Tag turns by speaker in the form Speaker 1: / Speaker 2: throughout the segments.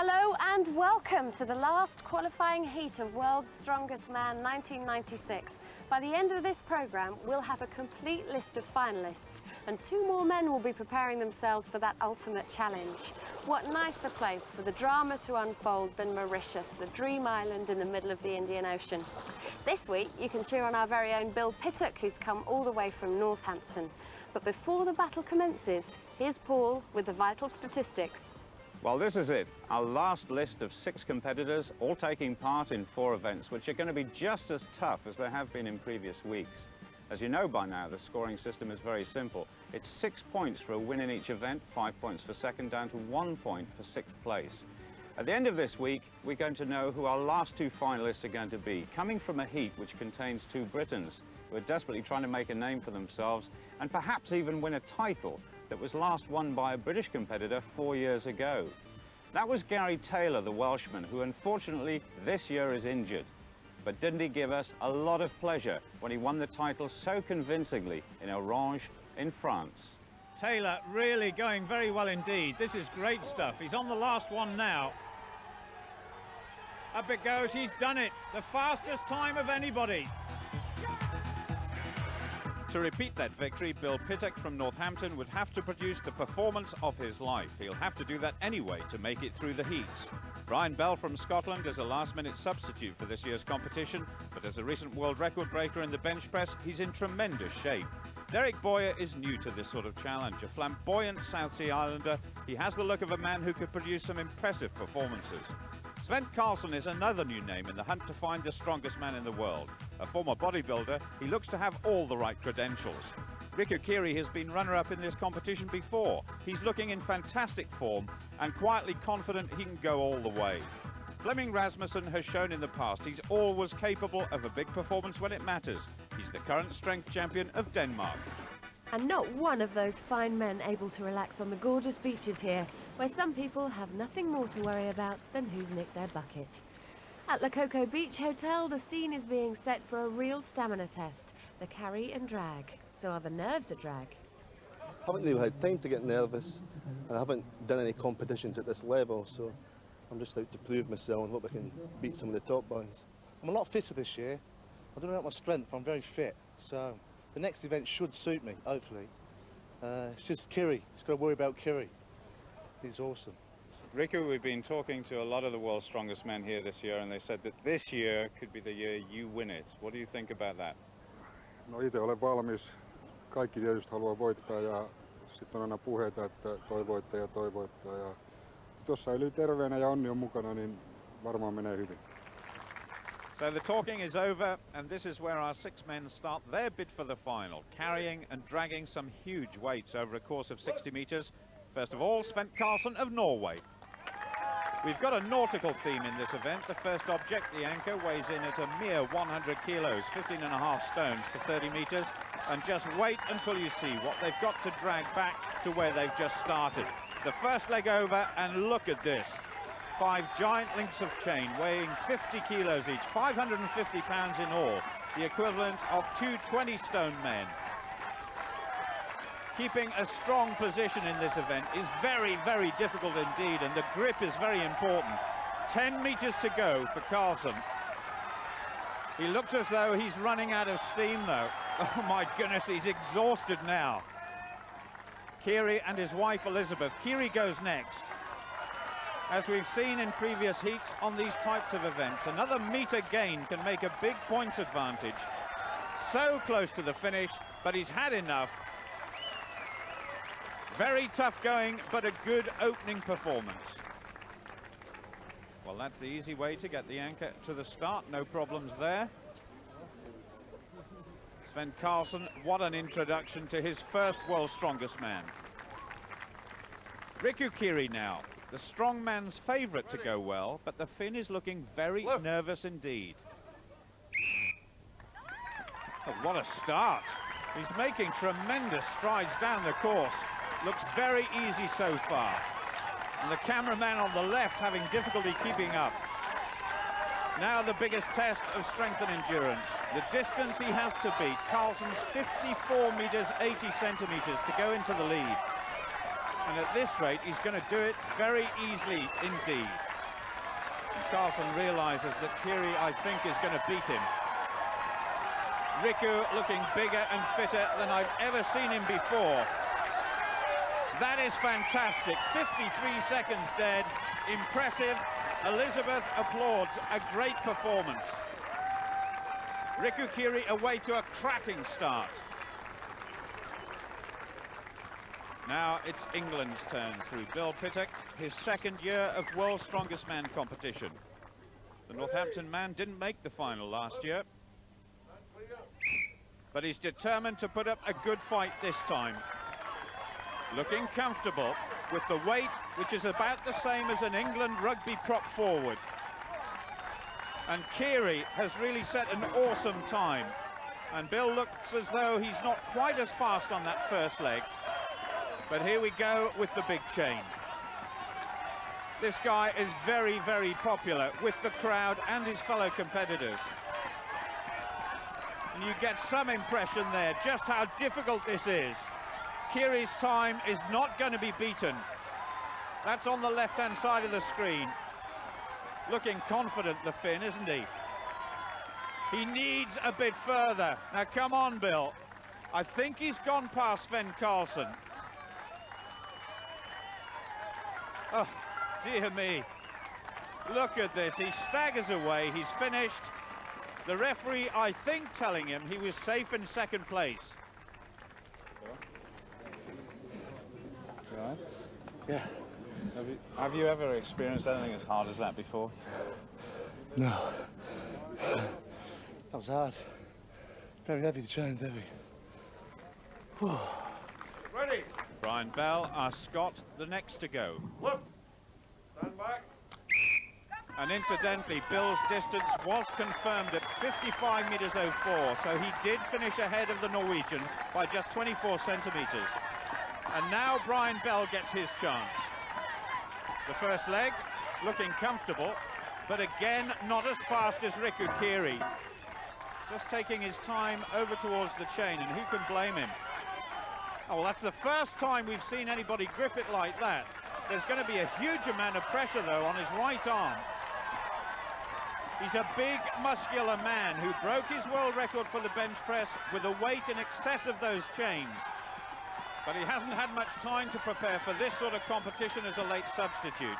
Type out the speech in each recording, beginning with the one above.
Speaker 1: Hello and welcome to the last qualifying heat of World's Strongest Man 1996. By the end of this programme, we'll have a complete list of finalists and 2 more men will be preparing themselves for that ultimate challenge. What nicer place for the drama to unfold than Mauritius, the dream island in the middle of the Indian Ocean. This week, you can cheer on our very own Bill Pittuck, who's come all the way from Northampton. But before the battle commences, here's Paul with the vital statistics.
Speaker 2: Well, this is it, our last list of 6 competitors, all taking part in 4 events, which are going to be just as tough as they have been in previous weeks. As you know by now, the scoring system is very simple. It's 6 points for a win in each event, 5 points for second, down to 1 point for 6th place. At the end of this week, we're going to know who our last 2 finalists are going to be, coming from a heat which contains 2 Britons who are desperately trying to make a name for themselves and perhaps even win a title that was last won by a British competitor 4 years ago. That was Gary Taylor, the Welshman, who unfortunately this year is injured. But didn't he give us a lot of pleasure when he won the title so convincingly in Orange in France?
Speaker 3: Taylor really going very well indeed. This is great stuff. He's on the last one now. Up it goes, he's done it. The fastest time of anybody. To repeat that victory, Bill Pittuck from Northampton would have to produce the performance of his life. He'll have to do that anyway to make it through the heats. Brian Bell from Scotland is a last-minute substitute for this year's competition, but as a recent world record breaker in the bench press, he's in tremendous shape. Derek Boyer is new to this sort of challenge. A flamboyant South Sea Islander, he has the look of a man who could produce some impressive performances. Svend Karlsen is another new name in the hunt to find the strongest man in the world. A former bodybuilder, he looks to have all the right credentials. Riku Kiri has been runner-up in this competition before. He's looking in fantastic form and quietly confident he can go all the way. Flemming Rasmussen has shown in the past he's always capable of a big performance when it matters. He's the current strength champion of Denmark.
Speaker 1: And not one of those fine men able to relax on the gorgeous beaches here, where some people have nothing more to worry about than who's nicked their bucket. At La Coco Beach Hotel, the scene is being set for a real stamina test, the carry and drag. So are the nerves a drag?
Speaker 4: I haven't really had time to get nervous, and I haven't done any competitions at this level, so I'm just out to prove myself and hope I can beat some of the top boys.
Speaker 5: I'm a lot fitter this year. I don't know about my strength, but I'm very fit, so the next event should suit me, hopefully. It's just Kiri. Just got to worry about Kiri. He's awesome.
Speaker 2: Riku, we've been talking to a lot of the world's strongest men here this year, and they said that this year could be the year you win it. What do you think about that?
Speaker 6: No, itse olen valmis. Kaikki tietysti haluaa voittaa ja sitten on aina puheita, että toi voittaa. Ja jos säilyy terveenä ja onni on mukana, niin varmaan menee hyvin.
Speaker 3: So the talking is over, and this is where our 6 men start their bid for the final, carrying and dragging some huge weights over a course of 60 metres. First of all, Svend Karlsen of Norway. We've got a nautical theme in this event. The first object, the anchor, weighs in at a mere 100 kilos, 15.5 stones for 30 metres. And just wait until you see what they've got to drag back to where they've just started. The first leg over, and look at this. 5 giant links of chain weighing 50 kilos each, 550 pounds in all, the equivalent of 2 20-stone men. Keeping a strong position in this event is very, very difficult indeed, and the grip is very important. 10 metres to go for Karlsen. He looks as though he's running out of steam though. Oh my goodness, he's exhausted now. Kiri and his wife Elizabeth. Kiri goes next. As we've seen in previous heats on these types of events, another metre gain can make a big points advantage. So close to the finish, but he's had enough. Very tough going, but a good opening performance. Well, that's the easy way to get the anchor to the start, no problems there. Svend Karlsen, what an introduction to his first world's strongest man. Riku Kiri now. The strong man's favourite to go well, but the Finn is looking very nervous indeed. Oh, what a start. He's making tremendous strides down the course. Looks very easy so far. And the cameraman on the left having difficulty keeping up. Now the biggest test of strength and endurance. The distance he has to beat, Karlsen's 54 metres 80 centimetres to go into the lead. And at this rate, he's going to do it very easily indeed. Karlsen realizes that Kiri, I think, is going to beat him. Riku looking bigger and fitter than I've ever seen him before. That is fantastic. 53 seconds dead. Impressive. Elizabeth applauds. A great performance. Riku Kiri away to a cracking start. Now it's England's turn through Bill Pittuck, his second year of World's Strongest Man competition. The Northampton man didn't make the final last year, but he's determined to put up a good fight this time. Looking comfortable with the weight, which is about the same as an England rugby prop forward. And Kiri has really set an awesome time. And Bill looks as though he's not quite as fast on that first leg. But here we go with the big chain. This guy is very, very popular with the crowd and his fellow competitors. And you get some impression there just how difficult this is. Kiri's time is not going to be beaten. That's on the left-hand side of the screen. Looking confident, the Finn, isn't he? He needs a bit further. Now, come on, Bill. I think he's gone past Svend Karlsen. Oh, dear me. Look at this. He staggers away. He's finished. The referee, I think, telling him he was safe in second place.
Speaker 2: Right.
Speaker 4: Yeah.
Speaker 2: Have you ever experienced anything as hard as that before?
Speaker 4: No. That was hard. Very heavy, the chain's heavy. Whew.
Speaker 3: Ready. Brian Bell, our Scot, the next to go.
Speaker 6: Look. Stand back.
Speaker 3: And incidentally, Bill's distance was confirmed at 55 metres 04, so he did finish ahead of the Norwegian by just 24 centimetres. And now Brian Bell gets his chance. The first leg looking comfortable, but again not as fast as Riku Kiri. Just taking his time over towards the chain, and who can blame him? Oh, well, that's the first time we've seen anybody grip it like that. There's going to be a huge amount of pressure, though, on his right arm. He's a big, muscular man who broke his world record for the bench press with a weight in excess of those chains. But he hasn't had much time to prepare for this sort of competition as a late substitute.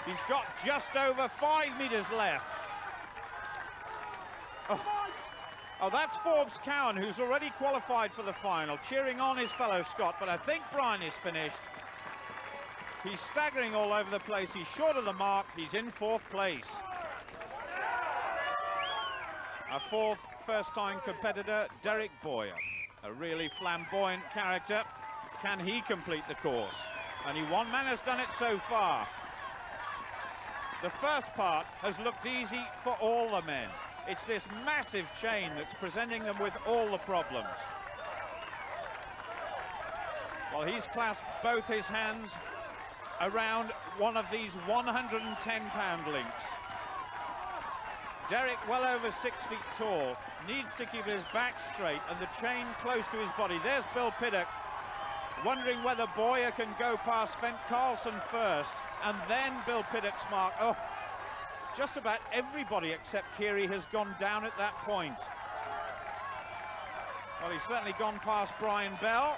Speaker 3: He's got just over 5 metres left. Oh, that's Forbes Cowan, who's already qualified for the final, cheering on his fellow Scot, but I think Brian is finished. He's staggering all over the place. He's short of the mark. He's in fourth place. Our fourth first-time competitor, Derek Boyer. A really flamboyant character. Can he complete the course? Only one man has done it so far. The first part has looked easy for all the men. It's this massive chain that's presenting them with all the problems. Well, he's clasped both his hands around one of these 110-pound links. Derek, well over 6 feet tall, needs to keep his back straight and the chain close to his body. There's Bill Pittuck, wondering whether Boyer can go past Svend Karlsen first, and then Bill Pittuck's mark. Oh, just about everybody except Kiri has gone down at that point. Well, he's certainly gone past Brian Bell.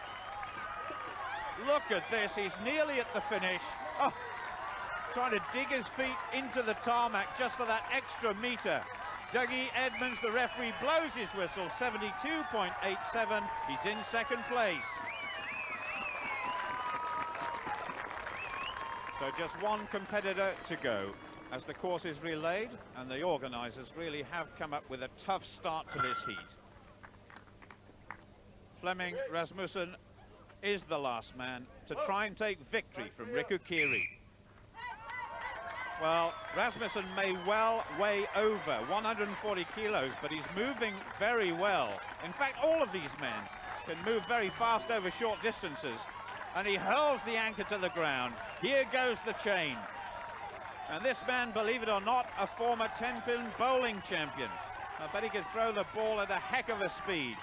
Speaker 3: Look at this, he's nearly at the finish. Oh, trying to dig his feet into the tarmac just for that extra metre. Dougie Edmonds, the referee, blows his whistle, 72.87. He's in second place. So just one competitor to go as the course is relayed, and the organisers really have come up with a tough start to this heat. Flemming Rasmussen is the last man to try and take victory from Riku Kiri. Well, Rasmussen may well weigh over 140 kilos, but he's moving very well. In fact, all of these men can move very fast over short distances, and he hurls the anchor to the ground. Here goes the chain. And this man, believe it or not, a former 10-pin bowling champion. I bet he could throw the ball at a heck of a speed.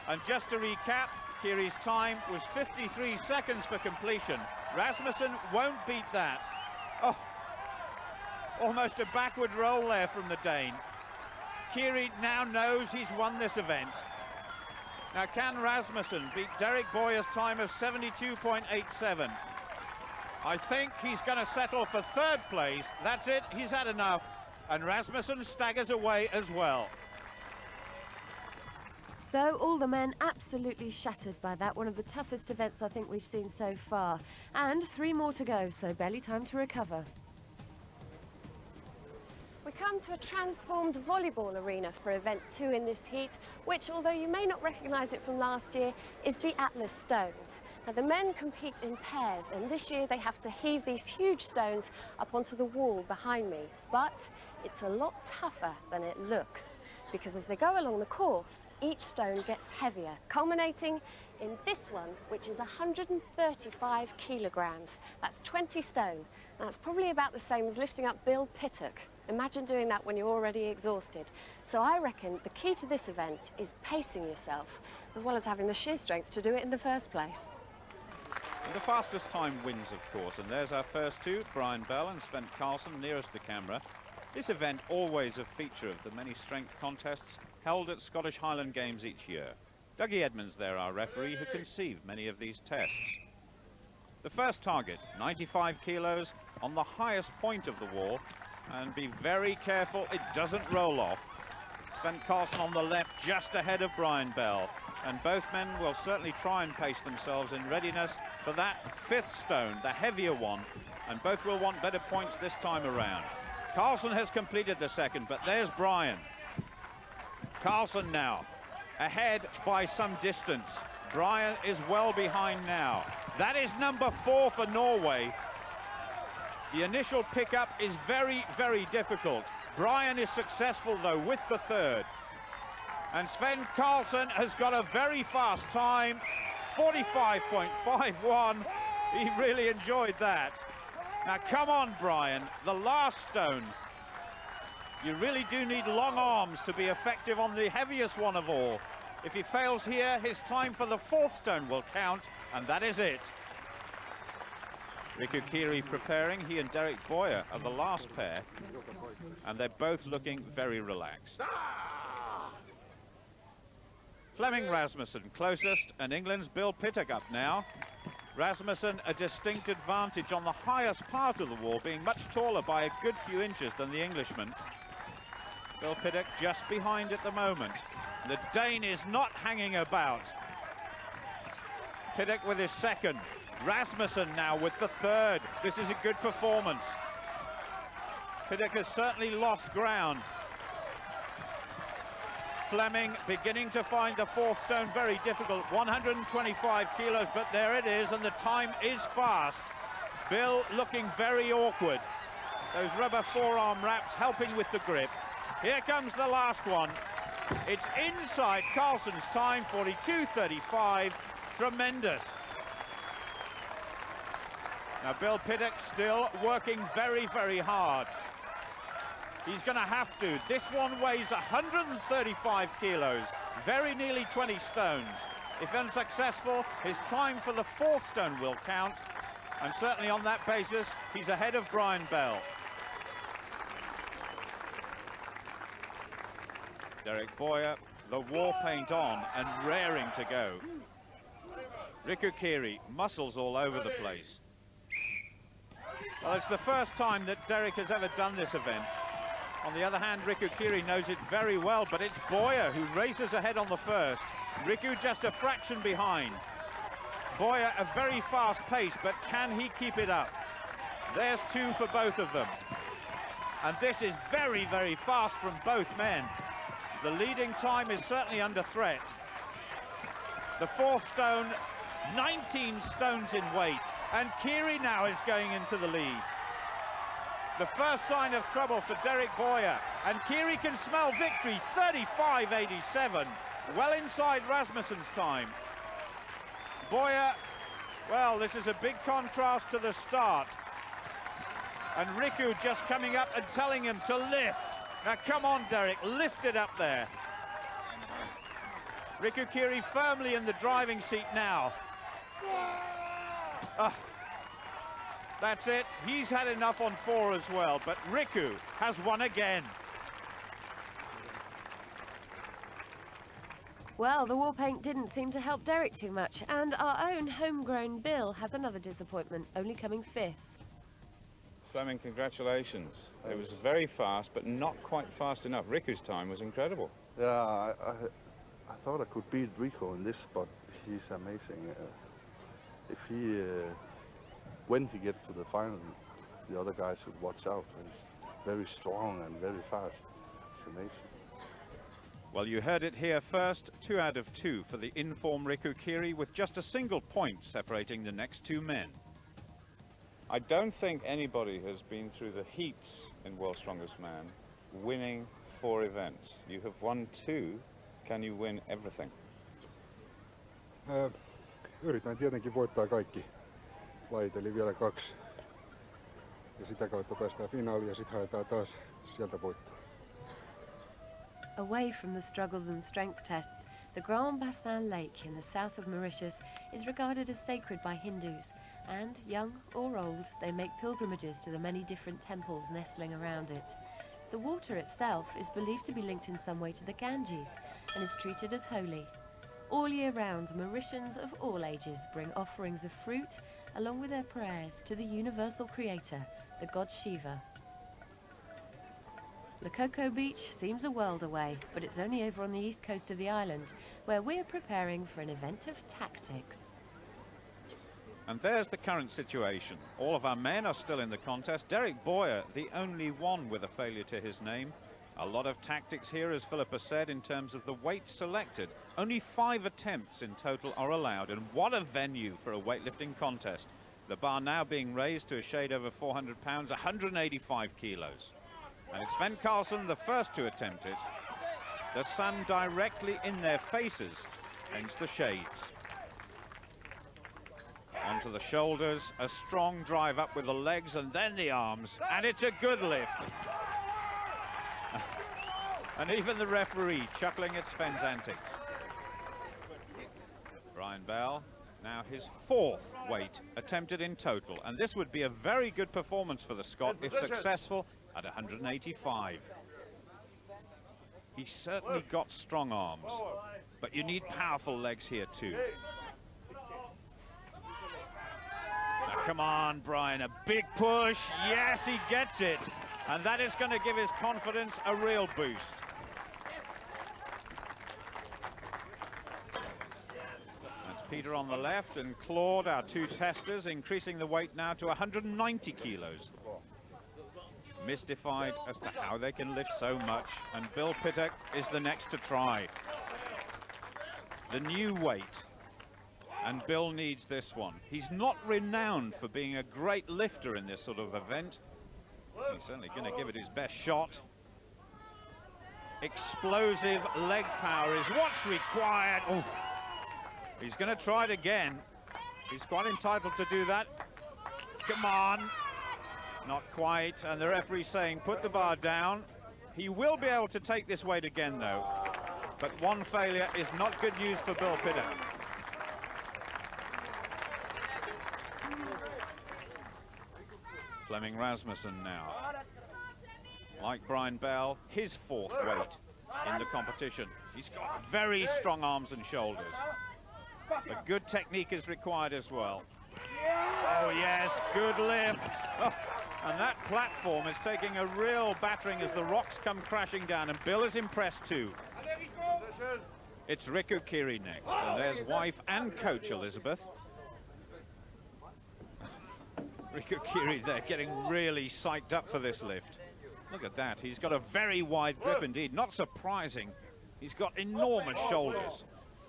Speaker 3: And just to recap, Kiri's time was 53 seconds for completion. Rasmussen won't beat that. Oh, Almost a backward roll there from the Dane. Kiri now knows he's won this event. Now, can Rasmussen beat Derek Boyer's time of 72.87? I think he's going to settle for third place. That's it, he's had enough. And Rasmussen staggers away as well.
Speaker 1: So all the men absolutely shattered by that. One of the toughest events I think we've seen so far. And 3 more to go, so barely time to recover. We come to a transformed volleyball arena for event 2 in this heat, which, although you may not recognise it from last year, is the Atlas Stones. Now, the men compete in pairs, and this year they have to heave these huge stones up onto the wall behind me. But it's a lot tougher than it looks, because as they go along the course, each stone gets heavier, culminating in this one, which is 135 kilograms. That's 20 stone. That's probably about the same as lifting up Bill Pittuck. Imagine doing that when you're already exhausted. So I reckon the key to this event is pacing yourself, as well as having the sheer strength to do it in the first place.
Speaker 3: And the fastest time wins, of course, and there's our first 2, Brian Bell and Svend Karlsen nearest the camera. This event always a feature of the many strength contests held at Scottish Highland Games each year. Dougie Edmonds there, our referee, who conceived many of these tests. The first target, 95 kilos, on the highest point of the wall, and be very careful it doesn't roll off. Svend Karlsen on the left, just ahead of Brian Bell, and both men will certainly try and pace themselves in readiness for that 5th stone, the heavier one, and both will want better points this time around. Karlsen has completed the second, but there's Brian. Karlsen now, ahead by some distance. Brian is well behind now. That is number 4 for Norway. The initial pickup is very, very difficult. Brian is successful, though, with the 3rd. And Svend Karlsen has got a very fast time, 45.51. He really enjoyed that. Now, come on, Brian, the last stone. You really do need long arms to be effective on the heaviest one of all. If he fails here, his time for the 4th stone will count, and that is it. Riku Kiri preparing. He and Derek Boyer are the last pair, and they're both looking very relaxed. Flemming Rasmussen closest, and England's Bill Pittuck up now. Rasmussen a distinct advantage on the highest part of the wall, being much taller by a good few inches than the Englishman. Bill Pittuck just behind at the moment. The Dane is not hanging about. Pittuck with his 2nd. Rasmussen now with the 3rd. This is a good performance. Pittuck has certainly lost ground. Flemming beginning to find the 4th stone very difficult. 125 kilos, but there it is, and the time is fast. Bill looking very awkward. Those rubber forearm wraps helping with the grip. Here comes the last one. It's inside Karlsen's time, 42.35. Tremendous. Now, Bill Pittuck still working very, very hard. He's going to have to. This one weighs 135 kilos, very nearly 20 stones. If unsuccessful, his time for the 4th stone will count, and certainly on that basis, he's ahead of Brian Bell. Derek Boyer, the war paint on and raring to go. Riku Kiri, muscles all over the place. Well, it's the first time that Derek has ever done this event. On the other hand, Riku Kiri knows it very well, but it's Boyer who races ahead on the 1st. Riku just a fraction behind. Boyer a very fast pace, but can he keep it up? There's 2 for both of them. And this is very, very fast from both men. The leading time is certainly under threat. The 4th stone, 19 stones in weight, and Kiri now is going into the lead. The first sign of trouble for Derek Boyer, and Kiri can smell victory, 35.87, well inside Rasmussen's time. Boyer, well, this is a big contrast to the start. And Riku just coming up and telling him to lift. Now come on, Derek, lift it up there. Riku Kiri firmly in the driving seat now. That's it. He's had enough on 4 as well, but Riku has won again.
Speaker 1: Well, the war paint didn't seem to help Derek too much, and our own homegrown Bill has another disappointment, only coming 5th.
Speaker 2: Flemming, congratulations. It was very fast, but not quite fast enough. Riku's time was incredible.
Speaker 4: Yeah, I thought I could beat Riku in this, but he's amazing. When he gets to the final, the other guys should watch out. He's very strong and very fast. It's amazing.
Speaker 3: Well, you heard it here first. 2 out of 2 for the in-form Riku Kiri, with just a single point separating the next 2 men.
Speaker 2: I don't think anybody has been through the heats in World's Strongest Man winning 4 events. You have won 2. Can you win everything?
Speaker 6: Yritän tietenkin voittaa kaikki. Lajit, eli vielä 2. Ja sitä kautta päästään finaaliin ja sitten haetaan taas sieltä voittoa.
Speaker 1: Away from the struggles and strength tests, the Grand Bassin Lake in the south of Mauritius is regarded as sacred by Hindus, and young or old, they make pilgrimages to the many different temples nestling around it. The water itself is believed to be linked in some way to the Ganges and is treated as holy. All year round, Mauritians of all ages bring offerings of fruit along with their prayers to the universal creator, the god Shiva. Lakoko Beach seems a world away, but it's only over on the east coast of the island, where we're preparing for an event of tactics.
Speaker 3: And there's the current situation. All of our men are still in the contest. Derek Boyer, the only one with a failure to his name. A lot of tactics here, as Philippa said, in terms of the weight selected. Only 5 attempts in total are allowed, and what a venue for a weightlifting contest. The bar now being raised to a shade over 400 pounds, 185 kilos. And it's Svend Karlsen, the first to attempt it. The sun directly in their faces, hence the shades. Onto the shoulders, a strong drive up with the legs and then the arms, and it's a good lift. And even the referee chuckling at Sven's antics. Brian Bell, now his 4th weight attempted in total, and this would be a very good performance for the Scot if successful at 185. He's certainly got strong arms, but you need powerful legs here too. Now come on, Brian, a big push. Yes, he gets it. And that is going to give his confidence a real boost. That's Peter on the left and Claude, our 2 testers, increasing the weight now to 190 kilos. Mystified as to how they can lift so much, and Bill Pittuck is the next to try. The new weight, and Bill needs this one. He's not renowned for being a great lifter in this sort of event. He's certainly going to give it his best shot. Explosive leg power is what's required. Oh, he's going to try it again. He's quite entitled to do that. Come on. Not quite, and the referee saying put the bar down. He will be able to take this weight again though, but 1 failure is not good news for Bill Pittuck. Flemming Rasmussen now, like Brian Bell, his 4th weight in the competition. He's got very strong arms and shoulders, but good technique is required as well. Oh yes, good lift. Oh. And that platform is taking a real battering as the rocks come crashing down, and Bill is impressed too. It's Riku Kiri next, and there's wife and coach Elizabeth. Riku Kiri there getting really psyched up for this lift. Look at that, he's got a very wide grip indeed, not surprising. He's got enormous shoulders.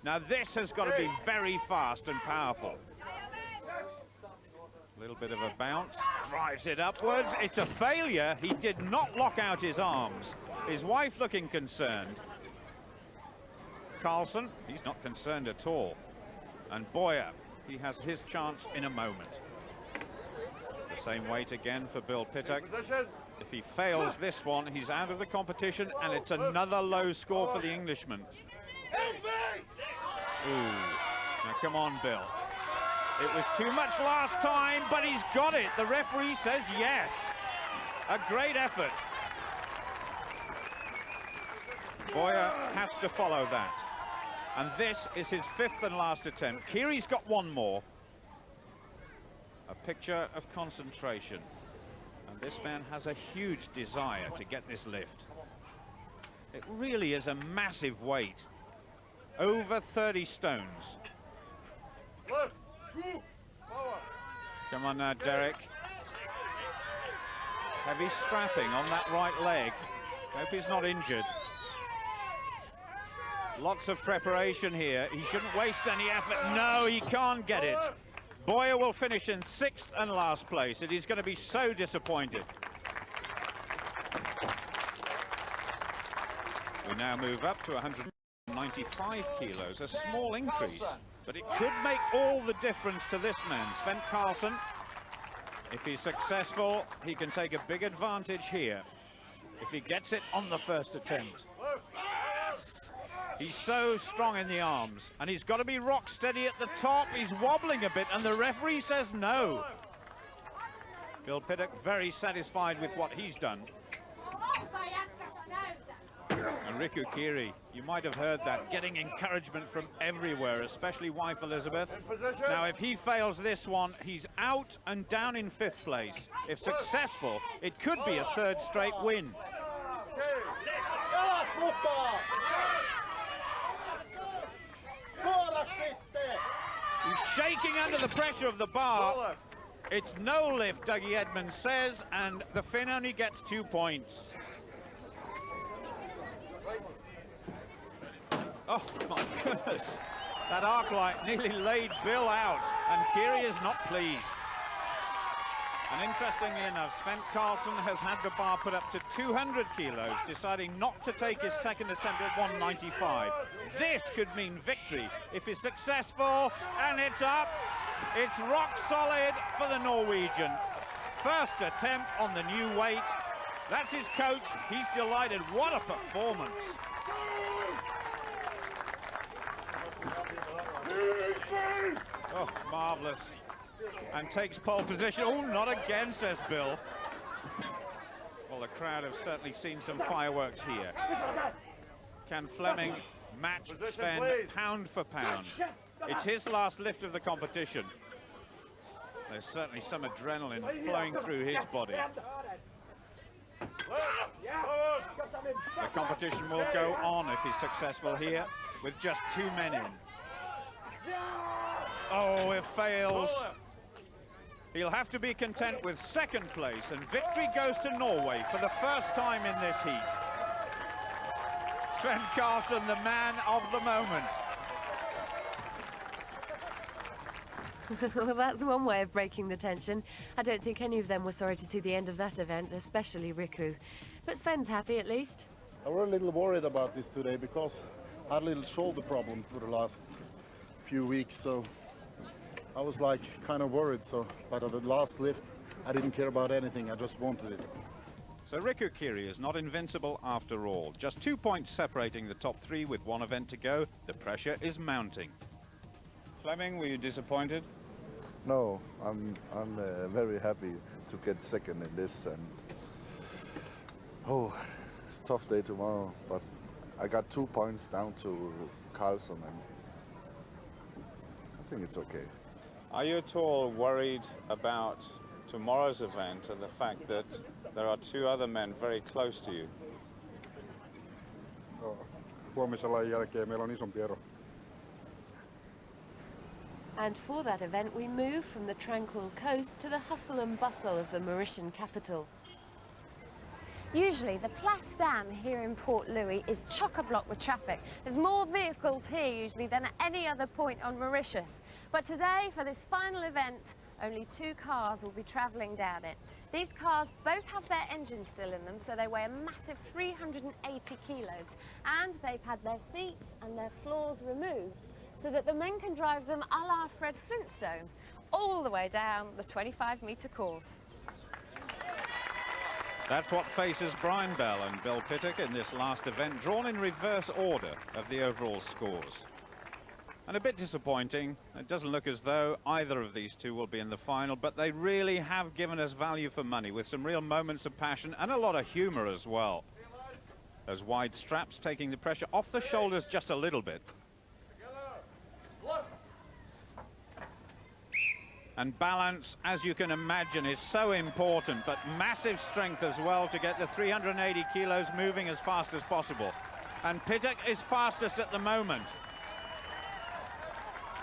Speaker 3: Now this has got to be very fast and powerful. A little bit of a bounce, drives it upwards. It's a failure. He did not lock out his arms. His wife looking concerned. Karlsen, he's not concerned at all. And Boyer, he has his chance in a moment. The same weight again for Bill Pittuck. If he fails this one, he's out of the competition, and it's another low score for the Englishman. Ooh. Now come on, Bill. It was too much last time, but he's got it. The referee says yes. A great effort. Boyer has to follow that. And this is his 5th and last attempt. Kiri's got one more. A picture of concentration. And this man has a huge desire to get this lift. It really is a massive weight. Over 30 stones. Come on now, Derek. Heavy strapping on that right leg. Hope he's not injured. Lots of preparation here. He shouldn't waste any effort. No, he can't get it. Boyer will finish in 6th and last place. And he's going to be so disappointed. We now move up to 195 kilos, a small increase, but it could make all the difference to this man, Svend Karlsen. If he's successful, he can take a big advantage here. If he gets it on the first attempt. He's so strong in the arms, and he's got to be rock steady at the top. He's wobbling a bit, and the referee says no. Bill Pittuck very satisfied with what he's done. And Riku Kiri, you might have heard that, getting encouragement from everywhere, especially wife Elizabeth. Now, if he fails this one, he's out and down in 5th place. If successful, it could be a 3rd straight win. He's shaking under the pressure of the bar. It's no lift, Dougie Edmonds says, and the Finn only gets 2 points. Oh my goodness, that arc light nearly laid Bill out, and Kiri is not pleased. And interestingly enough, Svend Karlsen has had the bar put up to 200 kilos, deciding not to take his 2nd attempt at 195. This could mean victory if he's successful, and it's up. It's rock solid for the Norwegian. 1st attempt on the new weight. That's his coach. He's delighted. What a performance. Oh, marvellous. And takes pole position. Oh, not again, says Bill. Well, the crowd have certainly seen some fireworks here. Can Flemming match Svend pound for pound? It's his last lift of the competition. There's certainly some adrenaline flowing through his body. The competition will go on if he's successful here, with just 2 men in. Oh, it fails. He'll have to be content with 2nd place, and victory goes to Norway for the first time in this heat. Svend Karlsen, the man of the moment.
Speaker 1: Well, that's one way of breaking the tension. I don't think any of them were sorry to see the end of that event, especially Riku. But Sven's happy at least.
Speaker 7: I was a little worried about this today because I had a little shoulder problem for the last few weeks, so I was like kind of worried. But at the last lift, I didn't care about anything. I just wanted it.
Speaker 3: So Riku Kiri is not invincible after all. Just 2 points separating the top 3 with 1 event to go. The pressure is mounting.
Speaker 2: Flemming, were you disappointed?
Speaker 4: No, I'm very happy to get 2nd in this, and it's a tough day tomorrow, but I got 2 points down to Karlsen, and I think it's okay.
Speaker 2: Are you at all worried about tomorrow's event and the fact that there are 2 other men very close to you?
Speaker 6: Huomisen lajin jälkeen meillä on isompi ero.
Speaker 1: And for that event, we move from the tranquil coast to the hustle and bustle of the Mauritian capital.
Speaker 8: Usually the Place Dam here in Port Louis is chock-a-block with traffic. There's more vehicles here usually than at any other point on Mauritius. But today, for this final event, only 2 cars will be travelling down it. These cars both have their engines still in them, so they weigh a massive 380 kilos. And they've had their seats and their floors removed so that the men can drive them a la Fred Flintstone all the way down the 25-metre course.
Speaker 3: That's what faces Brian Bell and Bill Pittuck in this last event, drawn in reverse order of the overall scores. And a bit disappointing. It doesn't look as though either of these two will be in the final, but they really have given us value for money with some real moments of passion and a lot of humour as well. Those wide straps taking the pressure off the shoulders just a little bit. And balance, as you can imagine, is so important, but massive strength as well to get the 380 kilos moving as fast as possible. And Pittuck is fastest at the moment.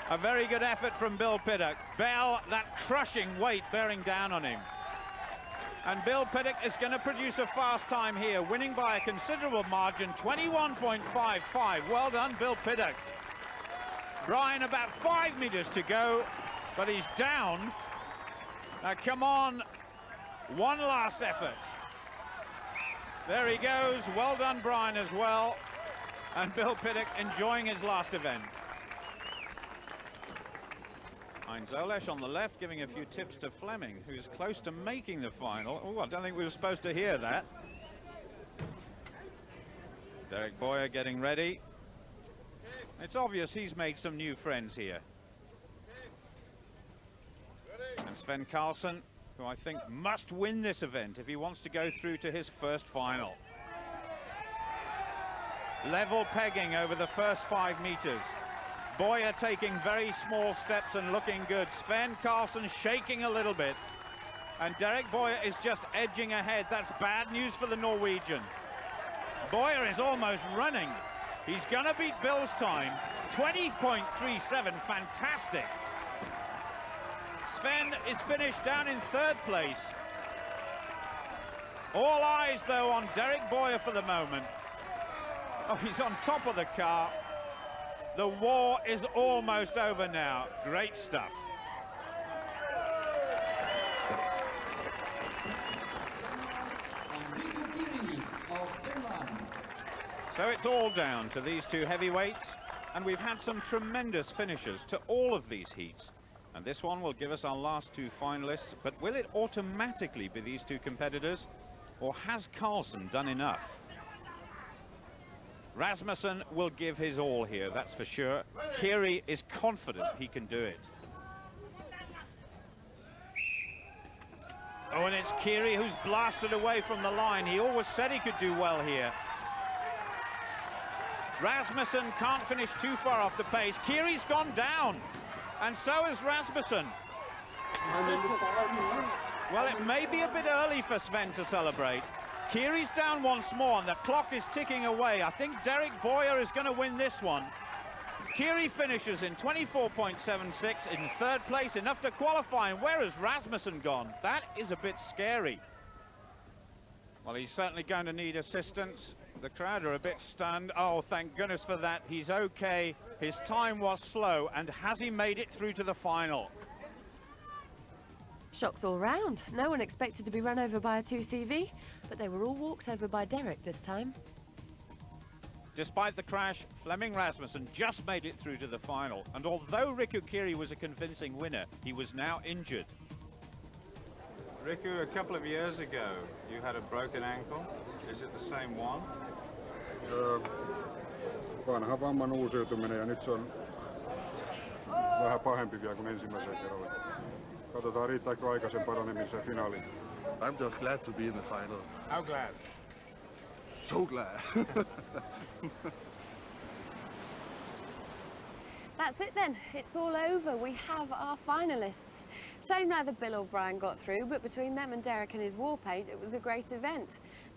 Speaker 3: A very good effort from Bill Pittuck. Bell, that crushing weight bearing down on him. And Bill Pittuck is going to produce a fast time here, winning by a considerable margin, 21.55. Well done, Bill Pittuck. Brian, about 5 meters to go, but he's down. Now, come on, one last effort. There he goes. Well done, Brian, as well. And Bill Pittuck enjoying his last event. Zolesh on the left giving a few tips to Flemming, who's close to making the final. Oh, I don't think we were supposed to hear that. Derek Boyer getting ready. It's obvious he's made some new friends here. And Svend Karlsen, who I think must win this event if he wants to go through to his first final. Level pegging over the first 5 meters. Boyer taking very small steps and looking good. Svend Karlsen shaking a little bit. And Derek Boyer is just edging ahead. That's bad news for the Norwegian. Boyer is almost running. He's going to beat Bill's time. 20.37, fantastic. Svend is finished down in 3rd place. All eyes, though, on Derek Boyer for the moment. Oh, he's on top of the car. The war is almost over now. Great stuff. So it's all down to these two heavyweights, and we've had some tremendous finishes to all of these heats. And this one will give us our last two finalists, but will it automatically be these two competitors, or has Karlsen done enough? Rasmussen will give his all here, that's for sure. Kiri is confident he can do it. Oh, and it's Kiri who's blasted away from the line. He always said he could do well here. Rasmussen can't finish too far off the pace. Kiri's gone down, and so is Rasmussen. Well, it may be a bit early for Svend to celebrate. Kiri's down once more, and the clock is ticking away. I think Derek Boyer is going to win this one. Kiri finishes in 24.76 in 3rd place, enough to qualify. And where has Rasmussen gone? That is a bit scary. Well, he's certainly going to need assistance. The crowd are a bit stunned. Oh, thank goodness for that. He's okay. His time was slow, and has he made it through to the final?
Speaker 1: Shocks all round. No one expected to be run over by a 2CV, but they were all walked over by Derek this time.
Speaker 3: Despite the crash, Flemming Rasmussen just made it through to the final. And although Riku Kiri was a convincing winner, he was now injured.
Speaker 2: Riku, a couple of years ago, you had a broken ankle. Is it the same one?
Speaker 6: Vanha vamman uusiutuminen, ja nyt se on vähän pahempi vielä kuin ensimmäisellä kerralla. Katsotaan, riittääkö aika sen paranemiseen finaaliin.
Speaker 7: I'm just glad to be in the final.
Speaker 2: How glad?
Speaker 7: So glad.
Speaker 1: That's it then, it's all over. We have our finalists. Shame neither Bill or Brian got through, but between them and Derek and his war paint, it was a great event.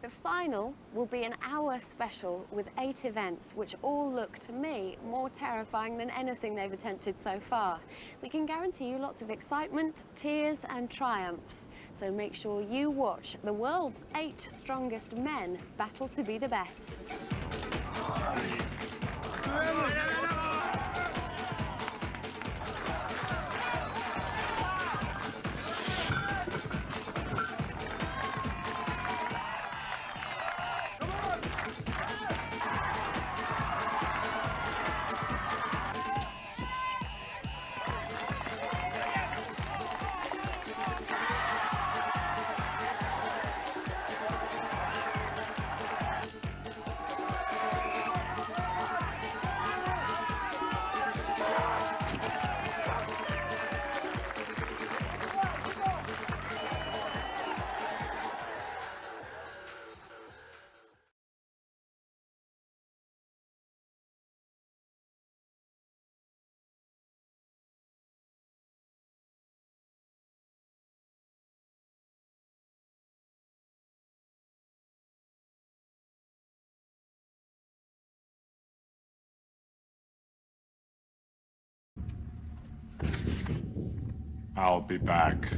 Speaker 1: The final will be an hour special with 8 events, which all look to me more terrifying than anything they've attempted so far. We can guarantee you lots of excitement, tears and triumphs. So make sure you watch the world's 8 strongest men battle to be the best.
Speaker 9: I'll be back.